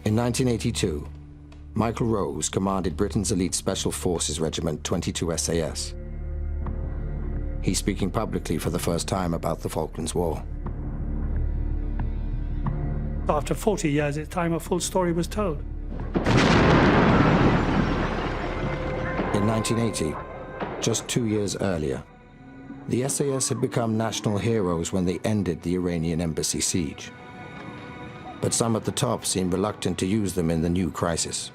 In 1982, Michael Rose commanded Britain's elite Special Forces Regiment 22 SAS. He's speaking publicly for the first time about the Falklands War. After 40 years, it's time a full story was told. In 1980, just 2 years earlier, the SAS had become national heroes when they ended the Iranian embassy siege. But some at the top seemed reluctant to use them in the new crisis.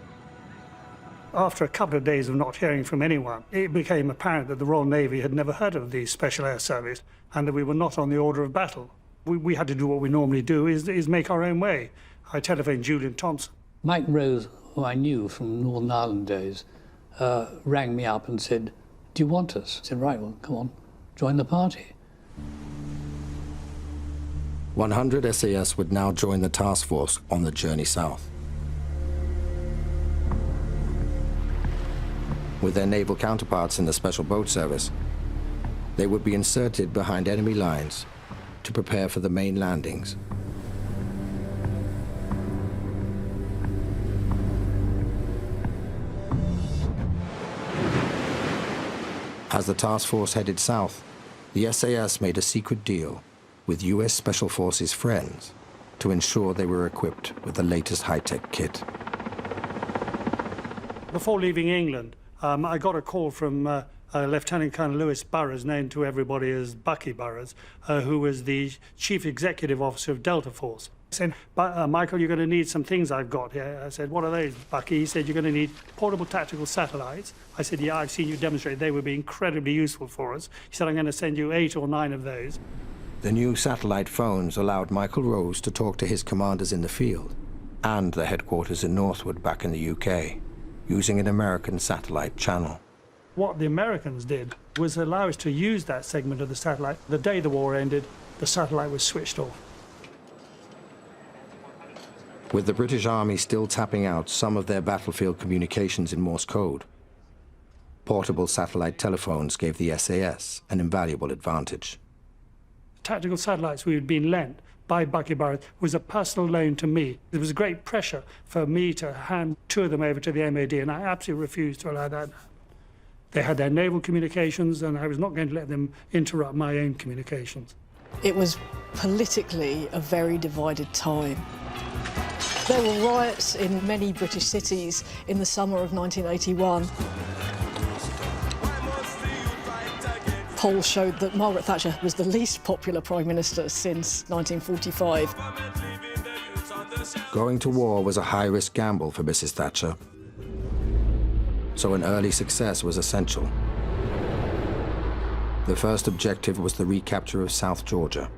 After a couple of days of not hearing from anyone, it became apparent that the Royal Navy had never heard of the Special Air Service and that we were not on the order of battle. We had to do what we normally do, is make our own way. I telephoned Julian Thompson. Mike Rose, who I knew from Northern Ireland days, rang me up and said, "Do you want us?" I said, "Right, well, come on, join the party." 100 SAS would now join the task force on the journey south. With their naval counterparts in the Special Boat Service, they would be inserted behind enemy lines to prepare for the main landings. As the task force headed south, the SAS made a secret deal with US Special Forces friends to ensure they were equipped with the latest high-tech kit. Before leaving England, I got a call from Lieutenant Colonel Lewis Burrows, known to everybody as Bucky Burrows, who was the Chief Executive Officer of Delta Force. He said, "Michael, you're going to need some things I've got here." I said, "What are those, Bucky?" He said, "You're going to need portable tactical satellites." I said, "Yeah, I've seen you demonstrate. They would be incredibly useful for us." He said, "I'm going to send you 8 or 9 of those." The new satellite phones allowed Michael Rose to talk to his commanders in the field and the headquarters in Northwood back in the UK, using an American satellite channel. What the Americans did was allow us to use that segment of the satellite. The day the war ended, the satellite was switched off. With the British Army still tapping out some of their battlefield communications in Morse code, portable satellite telephones gave the SAS an invaluable advantage. Tactical satellites we had been lent by Bucky Burrows was a personal loan to me. There was great pressure for me to hand 2 of them over to the MOD, and I absolutely refused to allow that. They had their naval communications, and I was not going to let them interrupt my own communications. It was politically a very divided time. There were riots in many British cities in the summer of 1981. Polls showed that Margaret Thatcher was the least popular Prime Minister since 1945. Going to war was a high-risk gamble for Mrs. Thatcher, so an early success was essential. The first objective was the recapture of South Georgia,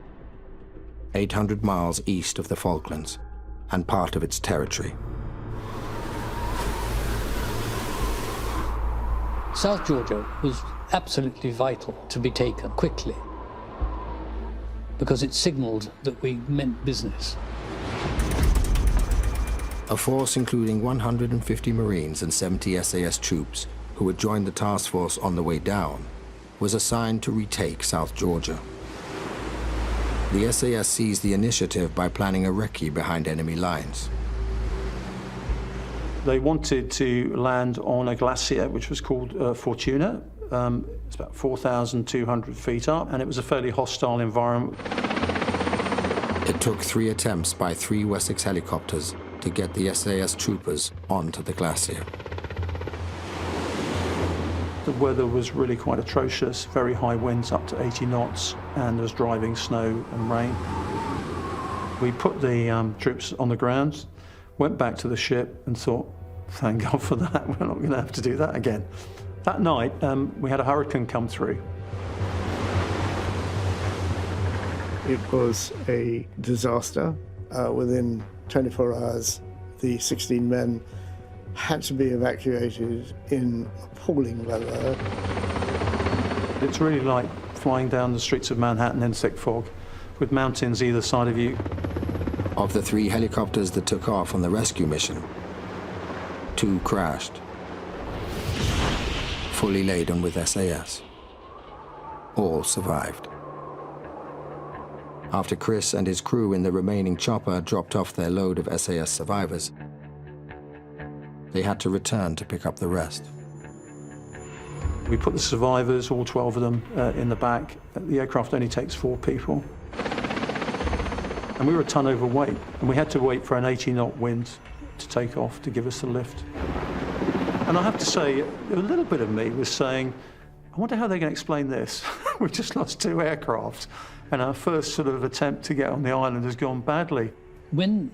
800 miles east of the Falklands, and part of its territory. South Georgia was absolutely vital to be taken quickly because it signaled that we meant business. A force including 150 Marines and 70 SAS troops who had joined the task force on the way down was assigned to retake South Georgia. The SAS seized the initiative by planning a recce behind enemy lines. They wanted to land on a glacier which was called Fortuna. It's about 4,200 feet up, and it was a fairly hostile environment. It took 3 attempts by 3 Wessex helicopters to get the SAS troopers onto the glacier. The weather was really quite atrocious, very high winds up to 80 knots, and there was driving snow and rain. We put the troops on the ground, went back to the ship and thought, thank God for that, we're not going to have to do that again. That night, we had a hurricane come through. It was a disaster. Within 24 hours, the 16 men had to be evacuated in appalling weather. It's really like flying down the streets of Manhattan in thick fog, with mountains either side of you. Of the 3 helicopters that took off on the rescue mission, 2 crashed, fully laden with SAS. All survived. After Chris and his crew in the remaining chopper dropped off their load of SAS survivors, they had to return to pick up the rest. We put the survivors, all 12 of them, in the back. The aircraft only takes 4 people. And we were a ton overweight, and we had to wait for an 80-knot wind to take off to give us the lift. And I have to say, a little bit of me was saying, I wonder how they're going to explain this. We just lost 2 aircraft, and our first sort of attempt to get on the island has gone badly. When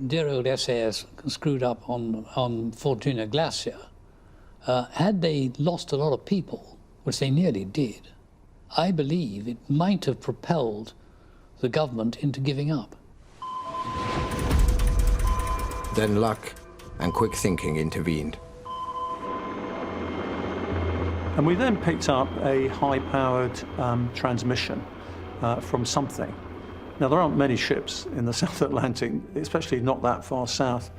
dear old SAS screwed up on Fortuna Glacier, had they lost a lot of people, which they nearly did, I believe it might have propelled the government into giving up. Then luck and quick thinking intervened. And we then picked up a high-powered transmission from something. Now, there aren't many ships in the South Atlantic, especially not that far south.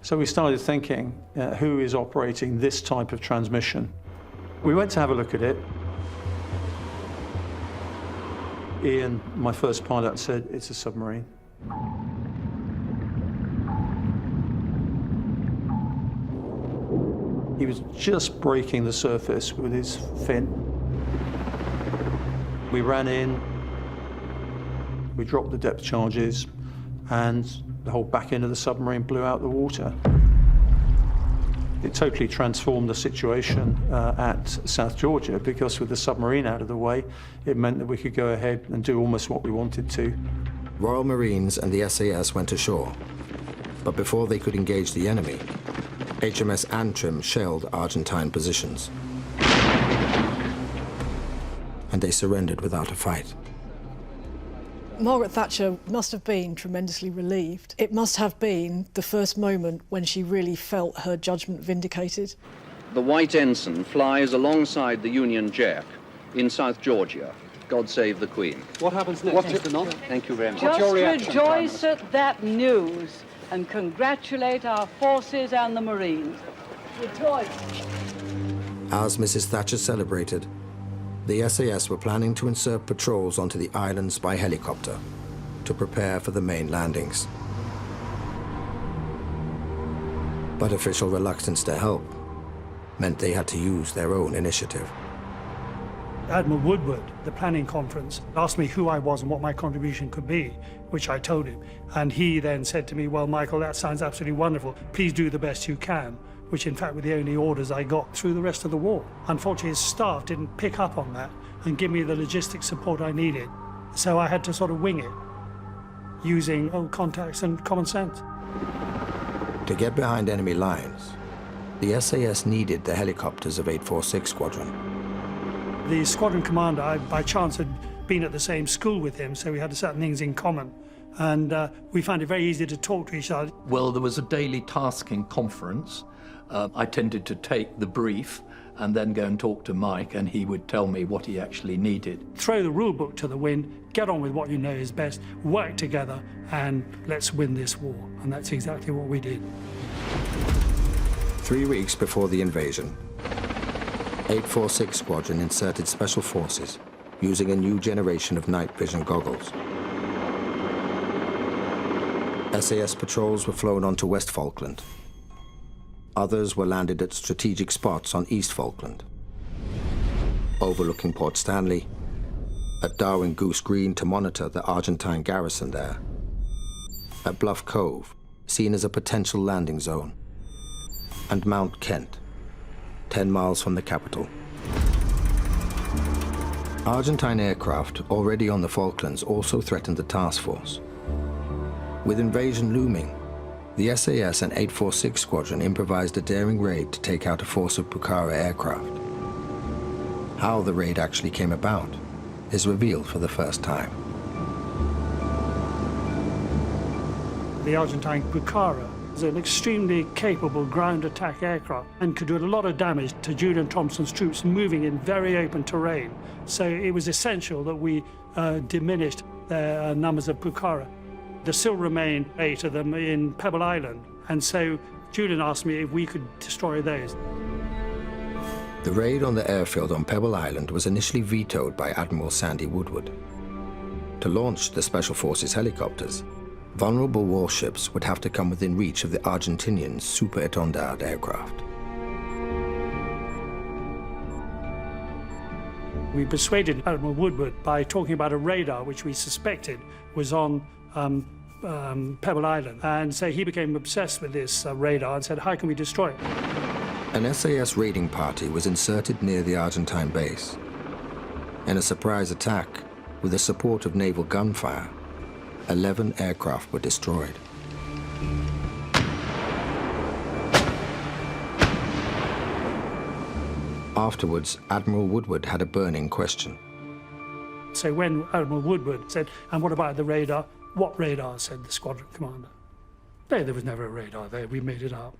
So we started thinking, who is operating this type of transmission? We went to have a look at it. Ian, my first pilot, said, it's a submarine. He was just breaking the surface with his fin. We ran in, we dropped the depth charges, and the whole back end of the submarine blew out the water. It totally transformed the situation at South Georgia, because with the submarine out of the way, it meant that we could go ahead and do almost what we wanted to. Royal Marines and the SAS went ashore, but before they could engage the enemy, HMS Antrim shelled Argentine positions, and they surrendered without a fight. Margaret Thatcher must have been tremendously relieved. It must have been the first moment when she really felt her judgment vindicated. The white ensign flies alongside the Union Jack in South Georgia. God save the Queen. What happens next, Mr. Nunn? Thank you very much. What's your reaction, Just rejoice at that news and congratulate our forces and the Marines. Rejoice. As Mrs. Thatcher celebrated, the SAS were planning to insert patrols onto the islands by helicopter to prepare for the main landings. But official reluctance to help meant they had to use their own initiative. Admiral Woodward, the planning conference, asked me who I was and what my contribution could be, which I told him. And he then said to me, well, Michael, that sounds absolutely wonderful. Please do the best you can, which in fact were the only orders I got through the rest of the war. Unfortunately, his staff didn't pick up on that and give me the logistic support I needed. So I had to sort of wing it, using old contacts and common sense. To get behind enemy lines, the SAS needed the helicopters of 846 Squadron. The squadron commander, I by chance had been at the same school with him, so we had certain things in common. And we found it very easy to talk to each other. Well, there was a daily tasking conference. I tended to take the brief and then go and talk to Mike, and he would tell me what he actually needed. Throw the rule book to the wind, get on with what you know is best, work together, and let's win this war. And that's exactly what we did. 3 weeks before the invasion, 846 Squadron inserted special forces using a new generation of night vision goggles. SAS patrols were flown onto West Falkland. Others were landed at strategic spots on East Falkland, overlooking Port Stanley, at Darwin Goose Green to monitor the Argentine garrison there, at Bluff Cove, seen as a potential landing zone, and Mount Kent, 10 miles from the capital. Argentine aircraft already on the Falklands also threatened the task force. With invasion looming, the SAS and 846 Squadron improvised a daring raid to take out a force of Pucara aircraft. How the raid actually came about is revealed for the first time. The Argentine Pucara was an extremely capable ground attack aircraft and could do a lot of damage to Julian Thompson's troops moving in very open terrain. So it was essential that we diminished their numbers of Pucara. There still remain 8 of them in Pebble Island, and so Julian asked me if we could destroy those. The raid on the airfield on Pebble Island was initially vetoed by Admiral Sandy Woodward. To launch the Special Forces helicopters, vulnerable warships would have to come within reach of the Argentinian Super Étendard aircraft. We persuaded Admiral Woodward by talking about a radar which we suspected was on Pebble Island, and so he became obsessed with this radar and said, how can we destroy it? An SAS raiding party was inserted near the Argentine base. In a surprise attack, with the support of naval gunfire, 11 aircraft were destroyed. Afterwards, Admiral Woodward had a burning question. So when Admiral Woodward said, and what about the radar? What radar, said the squadron commander. No, there was never a radar there, we made it up.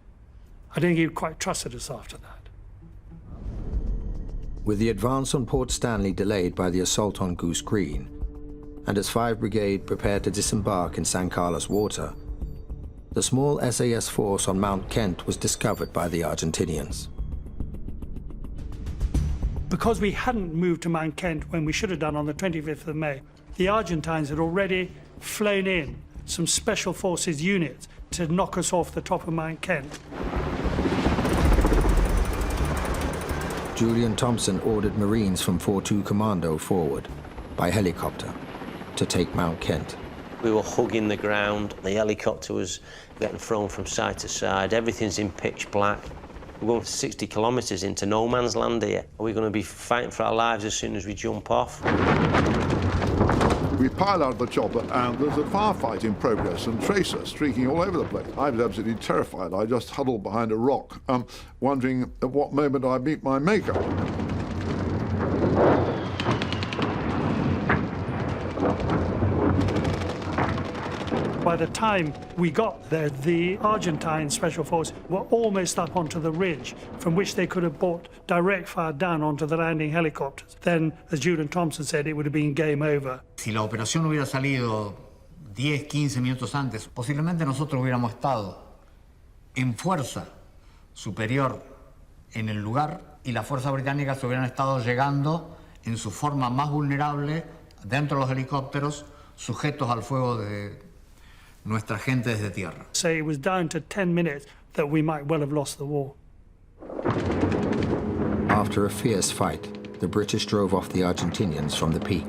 I don't think he quite trusted us after that. With the advance on Port Stanley delayed by the assault on Goose Green, and as 5 Brigade prepared to disembark in San Carlos water, the small SAS force on Mount Kent was discovered by the Argentinians. Because we hadn't moved to Mount Kent when we should have done on the 25th of May, the Argentines had already flown in some special forces units to knock us off the top of Mount Kent. Julian Thompson ordered Marines from 4-2 Commando forward by helicopter to take Mount Kent. We were hugging the ground, the helicopter was getting thrown from side to side, everything's in pitch black. We're going 60 kilometres into no man's land here. Are we going to be fighting for our lives as soon as we jump off? We pile out of the chopper and there's a firefight in progress and tracers streaking all over the place. I was absolutely terrified. I just huddled behind a rock, wondering at what moment I'd meet my maker. By the time we got there, the Argentine Special Force were almost up onto the ridge from which they could have brought direct fire down onto the landing helicopters. Then, as Julian Thompson said, it would have been game over. Si la operación hubiera salido 10, 15 minutos antes, posiblemente nosotros hubiéramos estado en fuerza superior en el lugar y las fuerzas británicas hubieran estado llegando en su forma más vulnerable dentro de los helicópteros, sujetos al fuego de nuestra gente desde tierra. So it was down to 10 minutes that we might well have lost the war. After a fierce fight, the British drove off the Argentinians from the peak.